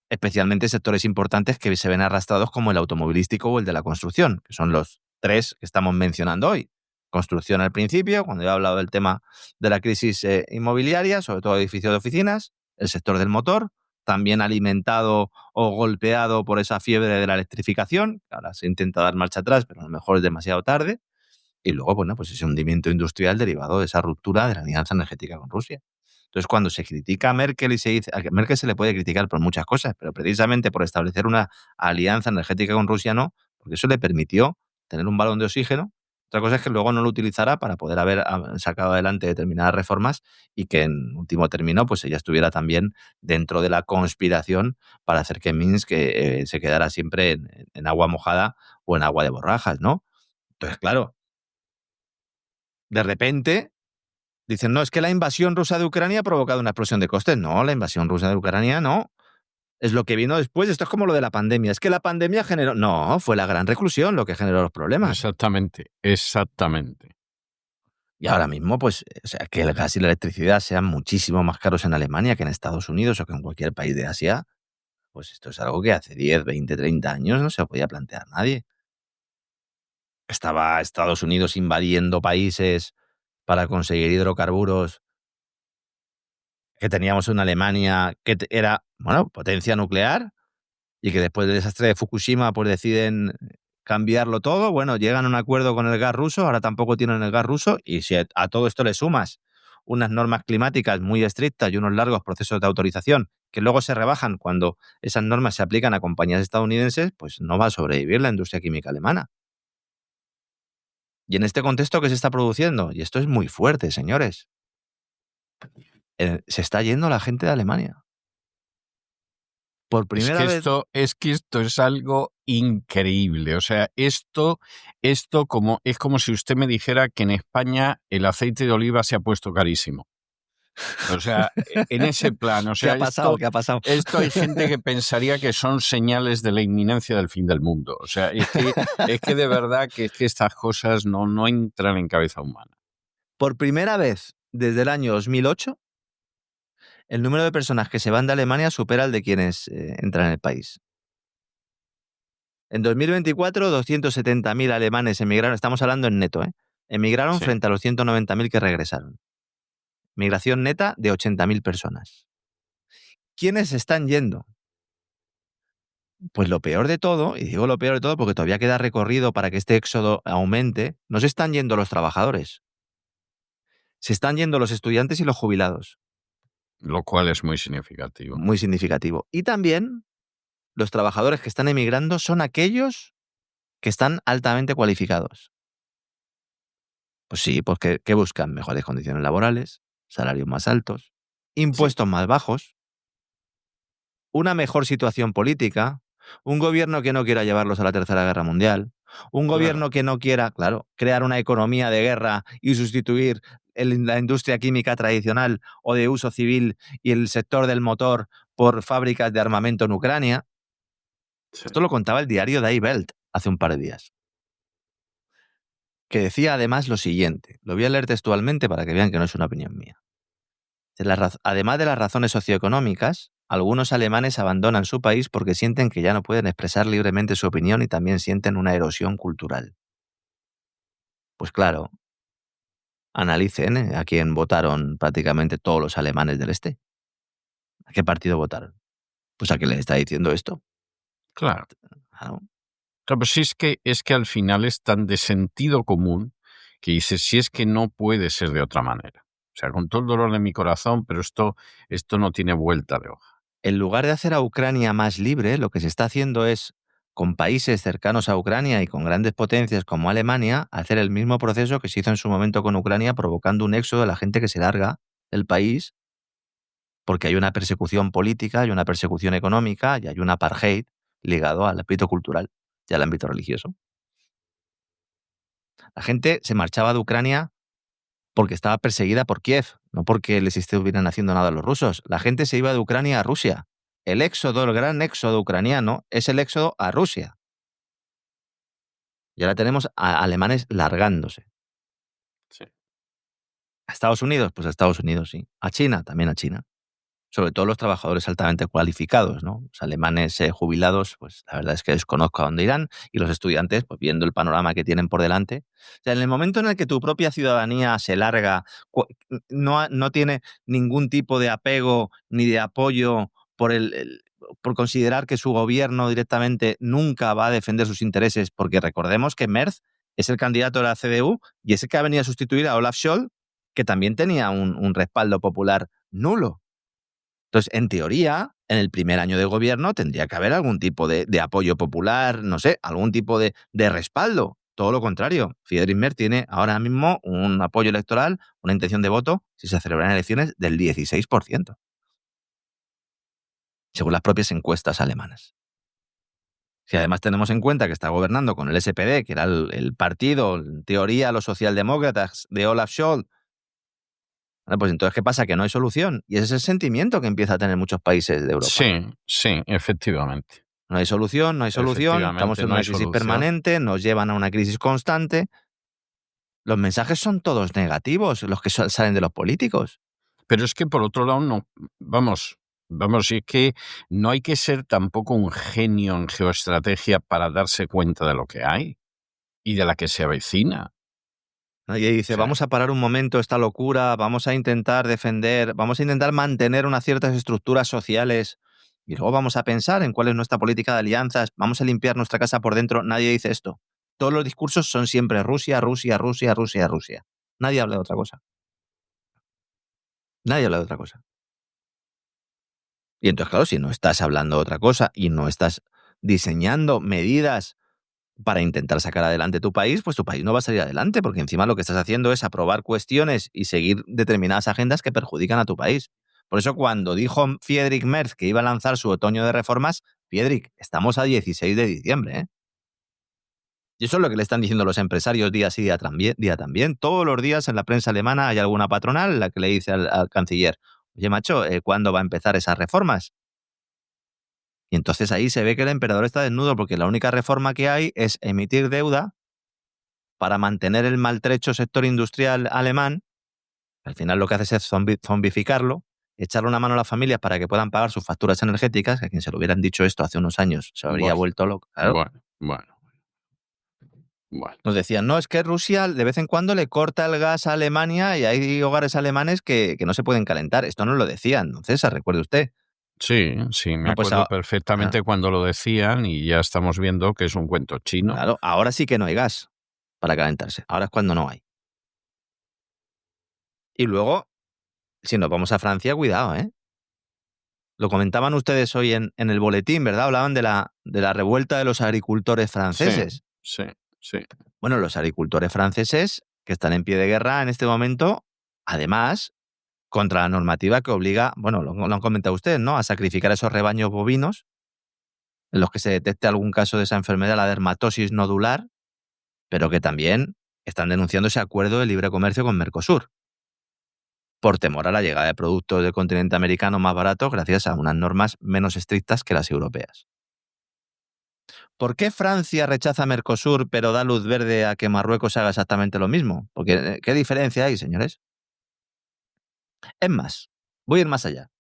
especialmente sectores importantes que se ven arrastrados como el automovilístico o el de la construcción, que son los tres que estamos mencionando hoy. Construcción al principio, cuando he hablado del tema de la crisis inmobiliaria, sobre todo edificios de oficinas, el sector del motor, también alimentado o golpeado por esa fiebre de la electrificación, que ahora se intenta dar marcha atrás, pero a lo mejor es demasiado tarde, y luego, bueno, pues ese hundimiento industrial derivado de esa ruptura de la alianza energética con Rusia. Entonces, cuando se critica a Merkel y se dice, a Merkel se le puede criticar por muchas cosas, pero precisamente por establecer una alianza energética con Rusia no, porque eso le permitió tener un balón de oxígeno. Otra cosa es que luego no lo utilizará para poder haber sacado adelante determinadas reformas y que en último término pues ella estuviera también dentro de la conspiración para hacer que Minsk se quedara siempre en agua mojada o en agua de borrajas, ¿no? Entonces, claro, de repente dicen, no, es que la invasión rusa de Ucrania ha provocado una explosión de costes. No, la invasión rusa de Ucrania no. Es lo que vino después. Esto es como lo de la pandemia. Es que la pandemia generó... No, fue la gran reclusión lo que generó los problemas. Exactamente. Y ahora mismo, pues, o sea, que el gas y la electricidad sean muchísimo más caros en Alemania que en Estados Unidos o que en cualquier país de Asia, pues esto es algo que hace 10, 20, 30 años no se podía plantear nadie. Estaba Estados Unidos invadiendo países para conseguir hidrocarburos, que teníamos una Alemania que era, bueno, potencia nuclear y que después del desastre de Fukushima pues deciden cambiarlo todo. Bueno, llegan a un acuerdo con el gas ruso, ahora tampoco tienen el gas ruso y si a todo esto le sumas unas normas climáticas muy estrictas y unos largos procesos de autorización que luego se rebajan cuando esas normas se aplican a compañías estadounidenses, pues no va a sobrevivir la industria química alemana. Y en este contexto, ¿qué se está produciendo? Y esto es muy fuerte, señores. Se está yendo la gente de Alemania. Por primera vez. Es que esto es algo increíble. O sea, esto es como si usted me dijera que en España el aceite de oliva se ha puesto carísimo. O sea, en ese plan, o sea, ¿Qué ha pasado? ¿Qué ha pasado? Esto hay gente que pensaría que son señales de la inminencia del fin del mundo. O sea, es que de verdad que estas cosas no entran en cabeza humana. Por primera vez desde el año 2008, el número de personas que se van de Alemania supera el de quienes entran en el país. En 2024, 270.000 alemanes emigraron, estamos hablando en neto, emigraron Sí. frente a los 190.000 que regresaron. Migración neta de 80.000 personas. ¿Quiénes están yendo? Pues lo peor de todo, y digo lo peor de todo porque todavía queda recorrido para que este éxodo aumente, no se están yendo los trabajadores, se están yendo los estudiantes y los jubilados. Lo cual es muy significativo. Muy significativo. Y también los trabajadores que están emigrando son aquellos que están altamente cualificados. Pues sí, porque ¿qué buscan? Mejores condiciones laborales, salarios más altos, impuestos más bajos, una mejor situación política, un gobierno que no quiera llevarlos a la Tercera Guerra Mundial, un gobierno que no quiera, claro, crear una economía de guerra y sustituir la industria química tradicional o de uso civil y el sector del motor por fábricas de armamento en Ucrania. Sí. Esto lo contaba el diario Die Welt hace un par de días, que decía además lo siguiente, lo voy a leer textualmente para que vean que no es una opinión mía. Además de las razones socioeconómicas, algunos alemanes abandonan su país porque sienten que ya no pueden expresar libremente su opinión y también sienten una erosión cultural. Pues claro, analicen a quién votaron prácticamente todos los alemanes del este. ¿A qué partido votaron? Pues a quien les está diciendo esto. Claro. Claro. Claro, pues sí, es que al final es tan de sentido común que dices, si es que no puede ser de otra manera. O sea, con todo el dolor de mi corazón, pero esto no tiene vuelta de hoja. En lugar de hacer a Ucrania más libre, lo que se está haciendo es, con países cercanos a Ucrania y con grandes potencias como Alemania, hacer el mismo proceso que se hizo en su momento con Ucrania, provocando un éxodo de la gente que se larga del país, porque hay una persecución política, hay una persecución económica y hay un apartheid ligado al ámbito cultural y al ámbito religioso. La gente se marchaba de Ucrania porque estaba perseguida por Kiev, no porque les estuvieran haciendo nada a los rusos. La gente se iba de Ucrania a Rusia. El éxodo, el gran éxodo ucraniano, es el éxodo a Rusia. Y ahora tenemos a alemanes largándose. Sí. ¿A Estados Unidos? Pues a Estados Unidos, sí. A China, también a China. Sobre todo los trabajadores altamente cualificados, ¿no? Los alemanes jubilados, pues la verdad es que desconozco a dónde irán, y los estudiantes, pues viendo el panorama que tienen por delante. O sea, en el momento en el que tu propia ciudadanía se larga, no tiene ningún tipo de apego ni de apoyo por considerar que su gobierno directamente nunca va a defender sus intereses, porque recordemos que Merz es el candidato de la CDU y es el que ha venido a sustituir a Olaf Scholz, que también tenía un respaldo popular nulo. Entonces, en teoría, en el primer año de gobierno tendría que haber algún tipo de apoyo popular, no sé, algún tipo de respaldo. Todo lo contrario, Friedrich Merz tiene ahora mismo un apoyo electoral, una intención de voto, si se celebran elecciones, del 16%, según las propias encuestas alemanas. Si además tenemos en cuenta que está gobernando con el SPD, que era el partido, en teoría, los socialdemócratas de Olaf Scholz, bueno, pues entonces, ¿qué pasa? Que no hay solución. Y ese es el sentimiento que empieza a tener muchos países de Europa. Sí, efectivamente. No hay solución, no hay solución, estamos en una crisis permanente, nos llevan a una crisis constante. Los mensajes son todos negativos, los que salen de los políticos. Pero es que por otro lado, no, vamos, es que no hay que ser tampoco un genio en geoestrategia para darse cuenta de lo que hay y de la que se avecina. Nadie dice, vamos a parar un momento esta locura, vamos a intentar defender, vamos a intentar mantener unas ciertas estructuras sociales y luego vamos a pensar en cuál es nuestra política de alianzas, vamos a limpiar nuestra casa por dentro. Nadie dice esto. Todos los discursos son siempre Rusia, Rusia, Rusia, Rusia, Rusia. Nadie habla de otra cosa. Nadie habla de otra cosa. Y entonces, claro, si no estás hablando de otra cosa y no estás diseñando medidas para intentar sacar adelante tu país, pues tu país no va a salir adelante, porque encima lo que estás haciendo es aprobar cuestiones y seguir determinadas agendas que perjudican a tu país. Por eso cuando dijo Friedrich Merz que iba a lanzar su otoño de reformas, Friedrich, estamos a 16 de diciembre, ¿eh? Y eso es lo que le están diciendo los empresarios día sí, día también. Todos los días en la prensa alemana hay alguna patronal la que le dice al canciller, oye, macho, ¿cuándo va a empezar esas reformas? Y entonces ahí se ve que el emperador está desnudo, porque la única reforma que hay es emitir deuda para mantener el maltrecho sector industrial alemán. Al final lo que hace es zombificarlo, echarle una mano a las familias para que puedan pagar sus facturas energéticas, que a quien se lo hubieran dicho esto hace unos años se habría vuelto loco. Claro. Bueno. Nos decían, no, es que Rusia de vez en cuando le corta el gas a Alemania y hay hogares alemanes que no se pueden calentar. Esto no lo decían, don César, recuerde usted. Sí, me No, pues acuerdo perfectamente cuando lo decían y ya estamos viendo que es un cuento chino. Claro, ahora sí que no hay gas para calentarse. Ahora es cuando no hay. Y luego, si nos vamos a Francia, cuidado, ¿eh? Lo comentaban ustedes hoy en el boletín, ¿verdad? Hablaban de la revuelta de los agricultores franceses. Sí. Bueno, los agricultores franceses que están en pie de guerra en este momento, además, contra la normativa que obliga, bueno, lo han comentado ustedes, ¿no?, a sacrificar esos rebaños bovinos en los que se detecte algún caso de esa enfermedad, la dermatosis nodular, pero que también están denunciando ese acuerdo de libre comercio con Mercosur, por temor a la llegada de productos del continente americano más baratos gracias a unas normas menos estrictas que las europeas. ¿Por qué Francia rechaza Mercosur pero da luz verde a que Marruecos haga exactamente lo mismo? Porque, ¿qué diferencia hay, señores? Es más, voy a ir más allá.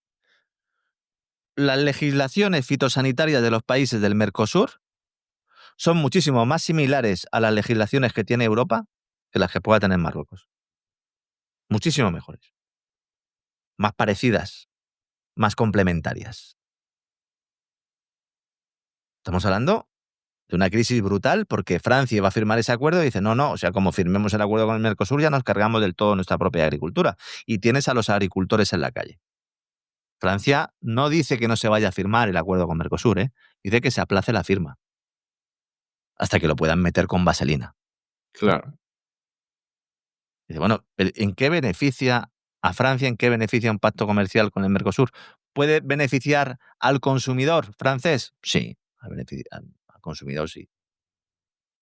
Las legislaciones fitosanitarias de los países del Mercosur son muchísimo más similares a las legislaciones que tiene Europa que las que pueda tener Marruecos. Muchísimo mejores. Más parecidas, más complementarias. Estamos hablando de una crisis brutal porque Francia va a firmar ese acuerdo y dice, no, o sea, como firmemos el acuerdo con el Mercosur ya nos cargamos del todo nuestra propia agricultura. Y tienes a los agricultores en la calle. Francia no dice que no se vaya a firmar el acuerdo con Mercosur, dice que se aplace la firma hasta que lo puedan meter con vaselina. Claro. Dice, bueno, ¿en qué beneficia a Francia, en qué beneficia un pacto comercial con el Mercosur? ¿Puede beneficiar al consumidor francés? Sí, al consumidor sí.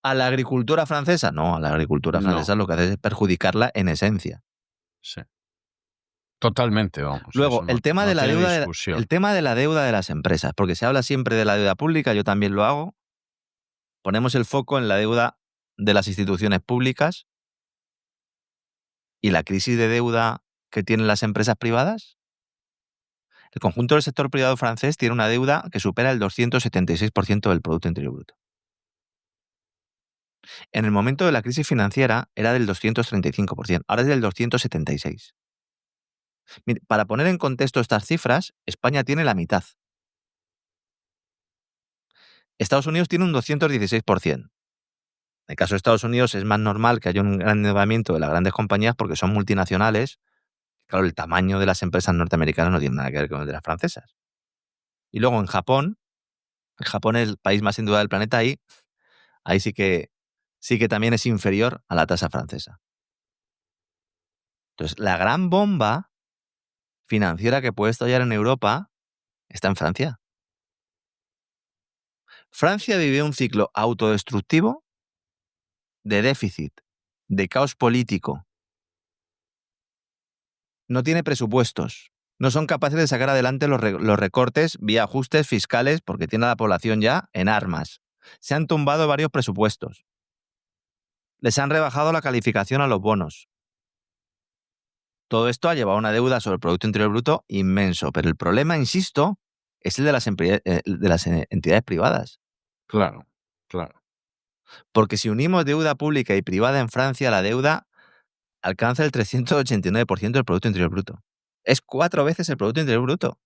¿A la agricultura francesa? No, a la agricultura francesa lo que hace es perjudicarla en esencia. Sí. Totalmente, vamos. Luego, el tema de la deuda, discusión. el tema de la deuda de las empresas, porque se habla siempre de la deuda pública, yo también lo hago. Ponemos el foco en la deuda de las instituciones públicas y la crisis de deuda que tienen las empresas privadas. El conjunto del sector privado francés tiene una deuda que supera el 276% del Producto Interior Bruto. En el momento de la crisis financiera era del 235%, ahora es del 276%. Mire, para poner en contexto estas cifras, España tiene la mitad. Estados Unidos tiene un 216%. En el caso de Estados Unidos es más normal que haya un gran endeudamiento de las grandes compañías porque son multinacionales. Claro, el tamaño de las empresas norteamericanas no tiene nada que ver con el de las francesas. Y luego en Japón es el país más endeudado del planeta, ahí sí que también es inferior a la tasa francesa. Entonces, la gran bomba financiera que puede estallar en Europa está en Francia. Francia vive un ciclo autodestructivo de déficit, de caos político. No tiene presupuestos. No son capaces de sacar adelante los recortes vía ajustes fiscales porque tiene a la población ya en armas. Se han tumbado varios presupuestos. Les han rebajado la calificación a los bonos. Todo esto ha llevado a una deuda sobre el Producto Interior Bruto inmenso. Pero el problema, insisto, es el de las entidades privadas. Claro. Porque si unimos deuda pública y privada en Francia, la deuda alcanza el 389% del Producto Interior Bruto. Es 4 veces el Producto Interior Bruto.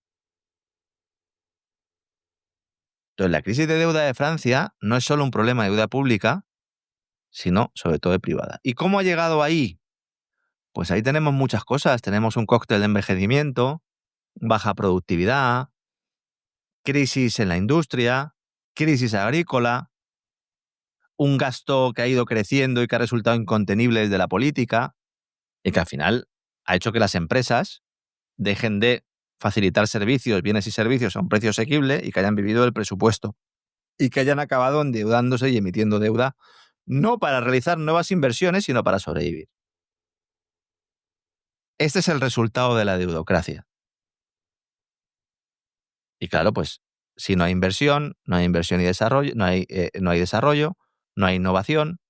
Entonces, la crisis de deuda de Francia no es solo un problema de deuda pública, sino sobre todo de privada. ¿Y cómo ha llegado ahí? Pues ahí tenemos muchas cosas. Tenemos un cóctel de envejecimiento, baja productividad, crisis en la industria, crisis agrícola, un gasto que ha ido creciendo y que ha resultado incontenible desde la política y que al final ha hecho que las empresas dejen de facilitar servicios, bienes y servicios a un precio asequible y que hayan vivido del presupuesto y que hayan acabado endeudándose y emitiendo deuda no para realizar nuevas inversiones, sino para sobrevivir. Este es el resultado de la deudocracia. Y claro, pues si no hay inversión y desarrollo, no hay desarrollo, no hay innovación.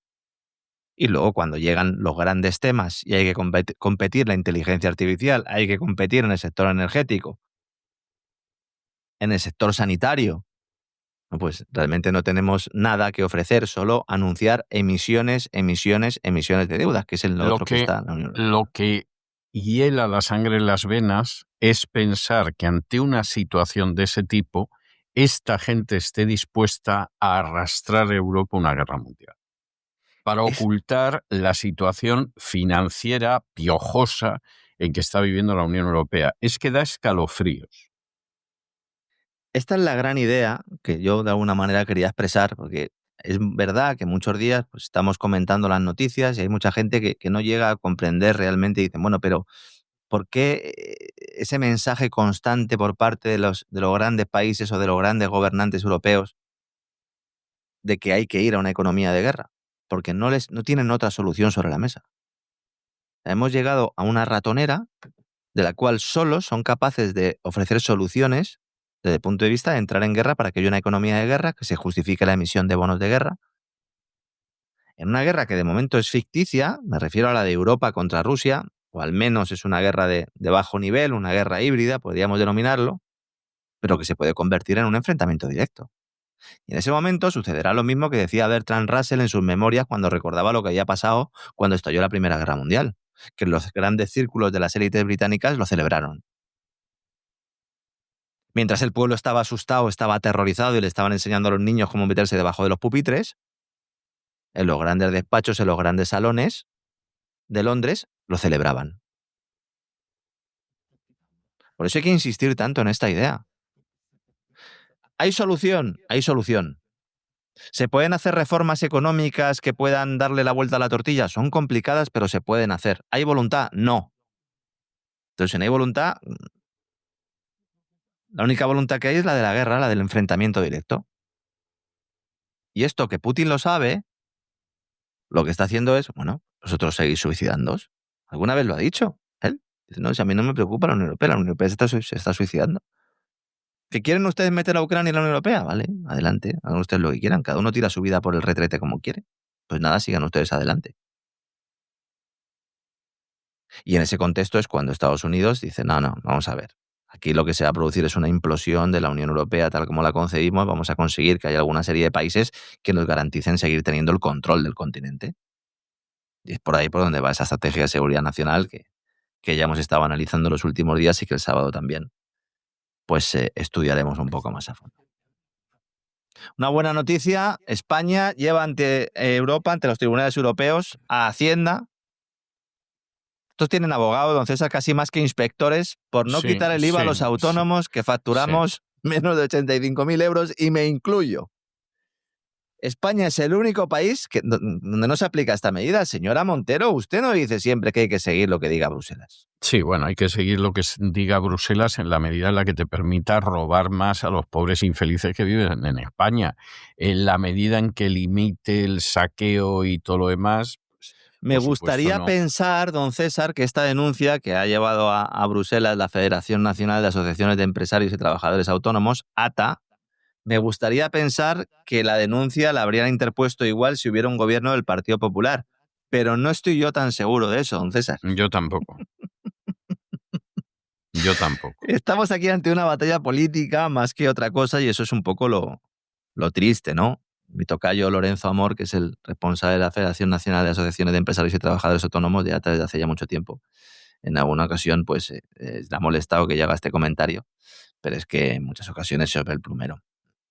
Y luego cuando llegan los grandes temas y hay que competir la inteligencia artificial, hay que competir en el sector energético, en el sector sanitario, pues realmente no tenemos nada que ofrecer, solo anunciar emisiones de deuda, que es lo otro que está en la Unión Europea. Lo que hiela la sangre en las venas es pensar que ante una situación de ese tipo, esta gente esté dispuesta a arrastrar a Europa a una guerra mundial para ocultar la situación financiera piojosa en que está viviendo la Unión Europea. Es que da escalofríos. Esta es la gran idea que yo de alguna manera quería expresar, porque es verdad que muchos días pues, estamos comentando las noticias y hay mucha gente que no llega a comprender realmente y dicen, bueno, pero ¿por qué ese mensaje constante por parte de los grandes países o de los grandes gobernantes europeos de que hay que ir a una economía de guerra? Porque no tienen otra solución sobre la mesa. Hemos llegado a una ratonera de la cual solo son capaces de ofrecer soluciones desde el punto de vista de entrar en guerra para que haya una economía de guerra, que se justifique la emisión de bonos de guerra. En una guerra que de momento es ficticia, me refiero a la de Europa contra Rusia, o al menos es una guerra de bajo nivel, una guerra híbrida, podríamos denominarlo, pero que se puede convertir en un enfrentamiento directo. Y en ese momento sucederá lo mismo que decía Bertrand Russell en sus memorias cuando recordaba lo que había pasado cuando estalló la Primera Guerra Mundial, que los grandes círculos de las élites británicas lo celebraron. Mientras el pueblo estaba asustado, estaba aterrorizado y le estaban enseñando a los niños cómo meterse debajo de los pupitres, en los grandes despachos, en los grandes salones de Londres, lo celebraban. Por eso hay que insistir tanto en esta idea. ¿Hay solución? Hay solución. ¿Se pueden hacer reformas económicas que puedan darle la vuelta a la tortilla? Son complicadas, pero se pueden hacer. ¿Hay voluntad? No. Entonces, si no hay voluntad, la única voluntad que hay es la de la guerra, la del enfrentamiento directo. Y esto que Putin lo sabe, lo que está haciendo es, bueno, vosotros seguís suicidándoos. ¿Alguna vez lo ha dicho él? Dice, no, si a mí no me preocupa la Unión Europea se está suicidando. ¿Que quieren ustedes meter a Ucrania en la Unión Europea? Vale, adelante, hagan ustedes lo que quieran. Cada uno tira su vida por el retrete como quiere. Pues nada, sigan ustedes adelante. Y en ese contexto es cuando Estados Unidos dice, no, vamos a ver. Aquí lo que se va a producir es una implosión de la Unión Europea tal como la concebimos. Vamos a conseguir que haya alguna serie de países que nos garanticen seguir teniendo el control del continente. Y es por ahí por donde va esa estrategia de seguridad nacional que ya hemos estado analizando los últimos días y que el sábado también pues estudiaremos un poco más a fondo. Una buena noticia, España lleva ante Europa, ante los tribunales europeos, a Hacienda. Estos tienen abogados, don César, casi más que inspectores, por no quitar el IVA a los autónomos que facturamos menos de 85.000 euros y me incluyo. España es el único país donde no se aplica esta medida. Señora Montero, usted no dice siempre que hay que seguir lo que diga Bruselas. Sí, bueno, hay que seguir lo que diga Bruselas en la medida en la que te permita robar más a los pobres infelices que viven en España. En la medida en que limite el saqueo y todo lo demás. Me gustaría pensar, don César, que esta denuncia que ha llevado a Bruselas la Federación Nacional de Asociaciones de Empresarios y Trabajadores Autónomos, ATA, me gustaría pensar que la denuncia la habrían interpuesto igual si hubiera un gobierno del Partido Popular. Pero no estoy yo tan seguro de eso, don César. Yo tampoco. Yo tampoco. Estamos aquí ante una batalla política más que otra cosa y eso es un poco lo triste, ¿no? Mi tocayo Lorenzo Amor, que es el responsable de la Federación Nacional de Asociaciones de Empresarios y Trabajadores Autónomos de ATA desde hace ya mucho tiempo. En alguna ocasión, pues, le ha molestado que llegue este comentario, pero es que en muchas ocasiones se ve el plumero.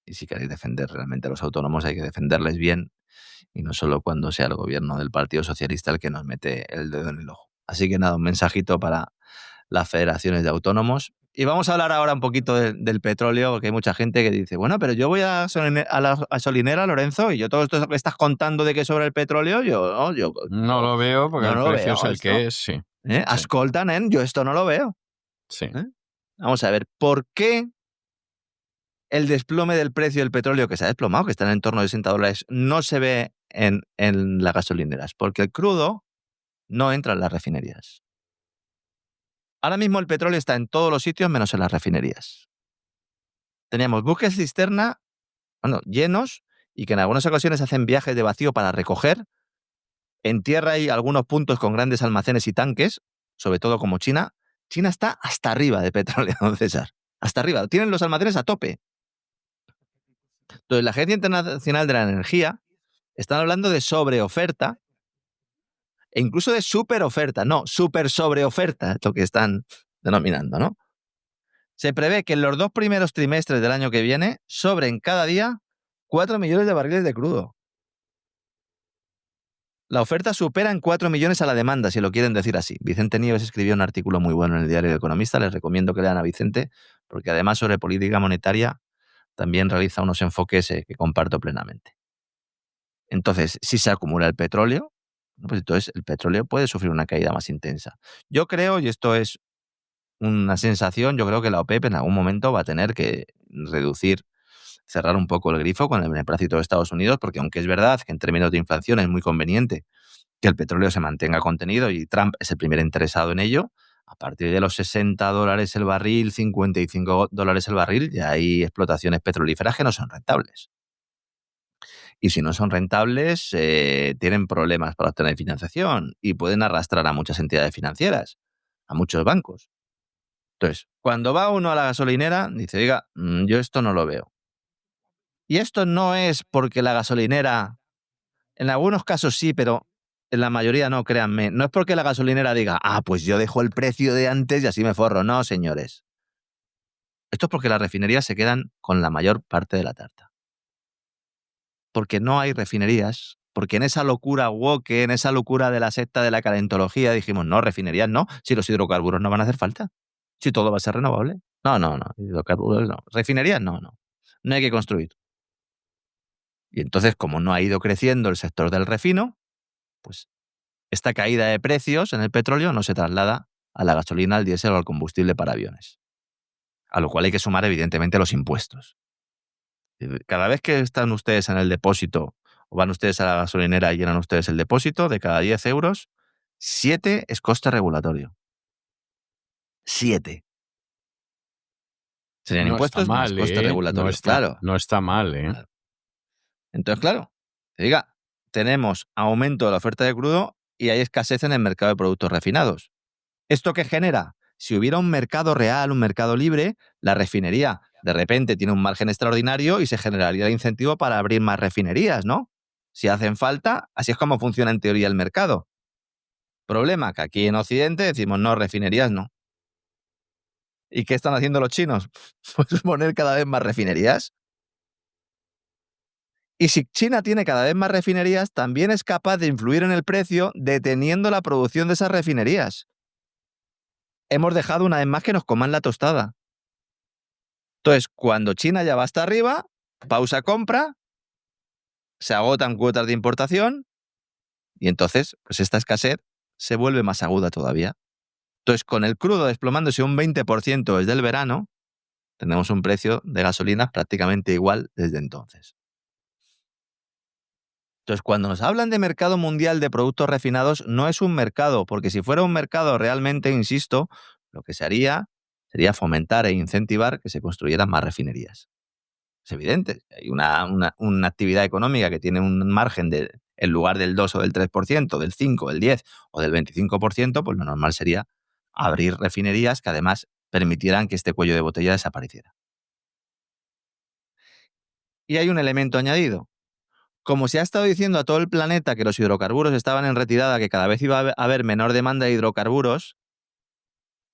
Y si queréis defender realmente a los autónomos, hay que defenderles bien y no solo cuando sea el gobierno del Partido Socialista el que nos mete el dedo en el ojo. Así que nada, un mensajito para las federaciones de autónomos. Y vamos a hablar ahora un poquito del petróleo, porque hay mucha gente que dice, bueno, pero yo voy a la gasolinera, Lorenzo, y yo todo esto que estás contando de que sobre el petróleo, yo no lo veo porque el precio es el que es, sí. Ascolta, nen, yo esto no lo veo. Sí. Vamos a ver, ¿por qué el desplome del precio del petróleo, que se ha desplomado, que está en torno a $60, no se ve en las gasolineras? Porque el crudo no entra en las refinerías. Ahora mismo el petróleo está en todos los sitios menos en las refinerías. Teníamos buques cisterna llenos y que en algunas ocasiones hacen viajes de vacío para recoger. En tierra hay algunos puntos con grandes almacenes y tanques, sobre todo como China. China está hasta arriba de petróleo, don César. Hasta arriba. Tienen los almacenes a tope. Entonces, la Agencia Internacional de la Energía están hablando de sobreoferta e incluso de superoferta. No, super sobreoferta, es lo que están denominando, ¿no? Se prevé que en los 2 primeros trimestres del año que viene sobren cada día 4 millones de barriles de crudo. La oferta supera en 4 millones a la demanda, si lo quieren decir así. Vicente Nieves escribió un artículo muy bueno en el diario El Economista, les recomiendo que lean a Vicente, porque además sobre política monetaria también realiza unos enfoques que comparto plenamente. Entonces, si se acumula el petróleo, pues entonces el petróleo puede sufrir una caída más intensa. Yo creo, y esto es una sensación, yo creo que la OPEP en algún momento va a tener que cerrar un poco el grifo con el beneplácito de Estados Unidos, porque aunque es verdad que en términos de inflación es muy conveniente que el petróleo se mantenga contenido y Trump es el primer interesado en ello, a partir de los $60 el barril, $55 el barril, ya hay explotaciones petrolíferas que no son rentables. Y si no son rentables, tienen problemas para obtener financiación y pueden arrastrar a muchas entidades financieras, a muchos bancos. Entonces, cuando va uno a la gasolinera, dice, oiga, yo esto no lo veo. Y esto no es porque la gasolinera, en algunos casos sí, pero en la mayoría no, créanme. No es porque la gasolinera diga, pues yo dejo el precio de antes y así me forro. No, señores. Esto es porque las refinerías se quedan con la mayor parte de la tarta. Porque no hay refinerías, porque en esa locura woke, en esa locura de la secta de la calentología, dijimos, no, refinerías no, si los hidrocarburos no van a hacer falta, si todo va a ser renovable. No, hidrocarburos no. Refinerías no hay que construir. Y entonces, como no ha ido creciendo el sector del refino, pues esta caída de precios en el petróleo no se traslada a la gasolina, al diésel o al combustible para aviones. A lo cual hay que sumar, evidentemente, los impuestos. Cada vez que están ustedes en el depósito o van ustedes a la gasolinera y llenan ustedes el depósito, de cada 10 euros, 7 es coste regulatorio. 7. Serían No está impuestos más mal, coste regulatorio. Claro. No está mal, ¿eh? Claro. Entonces, claro, tenemos aumento de la oferta de crudo y hay escasez en el mercado de productos refinados. ¿Esto qué genera? Si hubiera un mercado real, un mercado libre, la refinería de repente tiene un margen extraordinario y se generaría el incentivo para abrir más refinerías, ¿no? Si hacen falta, así es como funciona en teoría el mercado. Problema que aquí en Occidente decimos, no, refinerías no. ¿Y qué están haciendo los chinos? Pues poner cada vez más refinerías. Y si China tiene cada vez más refinerías, también es capaz de influir en el precio deteniendo la producción de esas refinerías. Hemos dejado una vez más que nos coman la tostada. Entonces, cuando China ya va hasta arriba, pausa compra, se agotan cuotas de importación y entonces, pues esta escasez se vuelve más aguda todavía. Entonces, con el crudo desplomándose un 20% desde el verano, tenemos un precio de gasolina prácticamente igual desde entonces. Entonces, cuando nos hablan de mercado mundial de productos refinados, no es un mercado, porque si fuera un mercado realmente, insisto, lo que se haría sería fomentar e incentivar que se construyeran más refinerías. Es evidente, hay una actividad económica que tiene un margen en lugar del 2 o del 3%, del 5, del 10 o del 25%, pues lo normal sería abrir refinerías que además permitieran que este cuello de botella desapareciera. Y hay un elemento añadido. Como se ha estado diciendo a todo el planeta que los hidrocarburos estaban en retirada, que cada vez iba a haber menor demanda de hidrocarburos,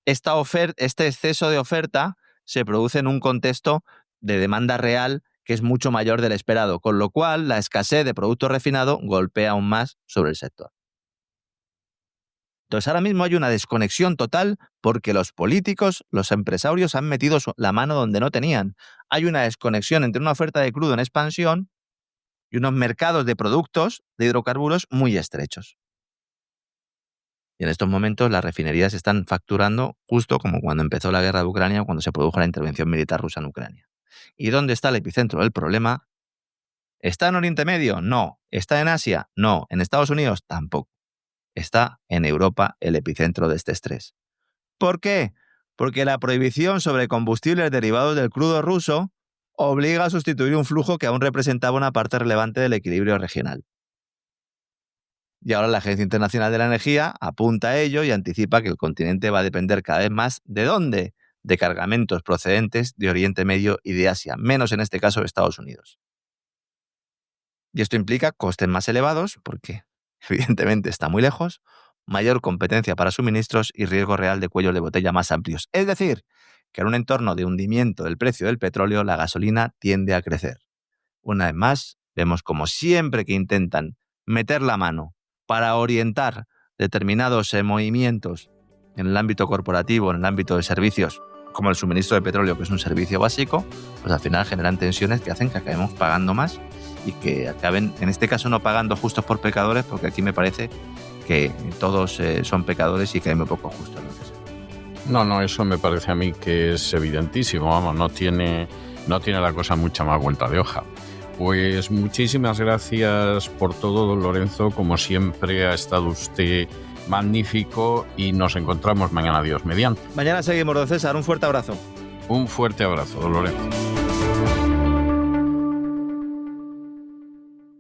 este exceso de oferta se produce en un contexto de demanda real que es mucho mayor del esperado, con lo cual la escasez de producto refinado golpea aún más sobre el sector. Entonces ahora mismo hay una desconexión total porque los políticos, los empresarios han metido la mano donde no tenían. Hay una desconexión entre una oferta de crudo en expansión y unos mercados de productos de hidrocarburos muy estrechos. Y en estos momentos las refinerías están facturando justo como cuando empezó la guerra de Ucrania o cuando se produjo la intervención militar rusa en Ucrania. ¿Y dónde está el epicentro del problema? ¿Está en Oriente Medio? No. ¿Está en Asia? No. ¿En Estados Unidos? Tampoco. Está en Europa el epicentro de este estrés. ¿Por qué? Porque la prohibición sobre combustibles derivados del crudo ruso obliga a sustituir un flujo que aún representaba una parte relevante del equilibrio regional. Y ahora la Agencia Internacional de la Energía apunta a ello y anticipa que el continente va a depender cada vez más ¿de dónde? De cargamentos procedentes de Oriente Medio y de Asia, menos en este caso de Estados Unidos. Y esto implica costes más elevados, porque evidentemente está muy lejos, mayor competencia para suministros y riesgo real de cuellos de botella más amplios. Es decir, que en un entorno de hundimiento del precio del petróleo, la gasolina tiende a crecer. Una vez más, vemos como siempre que intentan meter la mano para orientar determinados movimientos en el ámbito corporativo, en el ámbito de servicios, como el suministro de petróleo, que es un servicio básico, pues al final generan tensiones que hacen que acabemos pagando más y que acaben, en este caso, no pagando justos por pecadores, porque aquí me parece que todos son pecadores y que hay muy poco justo en lo que sea. No, eso me parece a mí que es evidentísimo, vamos, no tiene la cosa mucha más vuelta de hoja. Pues muchísimas gracias por todo, don Lorenzo. Como siempre ha estado usted magnífico y nos encontramos mañana, Dios mediante. Mañana seguimos, don César. Un fuerte abrazo. Un fuerte abrazo, don Lorenzo.